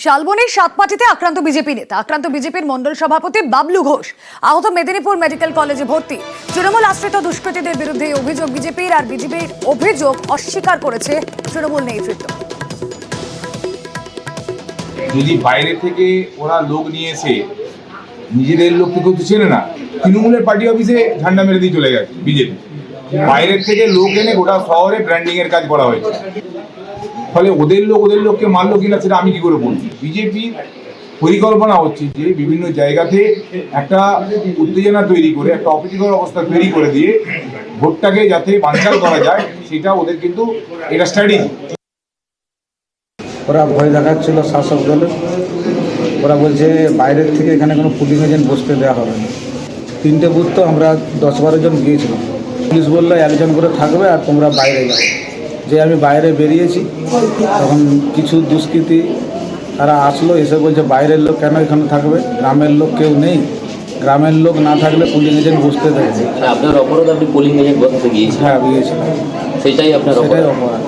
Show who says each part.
Speaker 1: শালবনির সাতপাটিতে আক্রান্ত বিজেপি নেতা, আক্রান্ত বিজেপির মন্ডল সভাপতি বাবলু ঘোষ, আহত মেদিনীপুর মেডিকেল কলেজে ভর্তি। তৃণমূল আশ্রিত দুষ্কৃতীদের বিরুদ্ধে অভিযোগ বিজেপির, আর বিজেপির অভিযোগ অস্বীকার করেছে তৃণমূল নেতৃত্ব।
Speaker 2: যদি বাইরে থেকে ওরা লোক নিয়ে এসে নিজেদের লোককে কেউ তো চেনে না, তৃণমূলের পার্টি অফিসে ঝান্ডা মেরে দিয়ে চলে গেছে বিজেপি। বাইরের থেকে লোক এনে গোটা শহরে ব্র্যান্ডিং এর কাজ করা হয়েছে। ফলে ওদের লোককে মারলো কিনা সেটা আমি কি করে বলছি। বিজেপির পরিকল্পনা হচ্ছে যে বিভিন্ন জায়গাতে একটা উত্তেজনা তৈরি করে, একটা অপ্রীতিকর অবস্থা তৈরি করে দিয়ে ভোটটাকে যাতে বানচাল করা যায়, সেটা ওদের কিন্তু এটা স্ট্র্যাটেজি।
Speaker 3: ওরা ভয় দেখাচ্ছিল শাসক দলের। ওরা বলছে বাইরের থেকে এখানে কোনো পুলিং এজেন্ট বসতে দেওয়া হবে না। 3টে বুথ তো আমরা 10-12 জন গিয়েছিলাম। পুলিশ বললো 1 জন করে থাকবে আর তোমরা বাইরে যাও। যে আমি বাইরে বেরিয়েছি, তখন কিছু দুষ্কৃতী তারা আসলো, এসে বলছে বাইরের লোক কেন এখানে থাকবে, গ্রামের লোক কেউ নেই, গ্রামের লোক না থাকলে পুলিং এজেন্ট বসতে দেবে।
Speaker 4: আপনার অপরাধ, আপনি পুলিং এজেন্ট বসাতে গিয়েছিলেন?
Speaker 3: হ্যাঁ, গিয়েছিলাম।
Speaker 4: সেটাই আপনার
Speaker 3: সেটাই অপরাধ।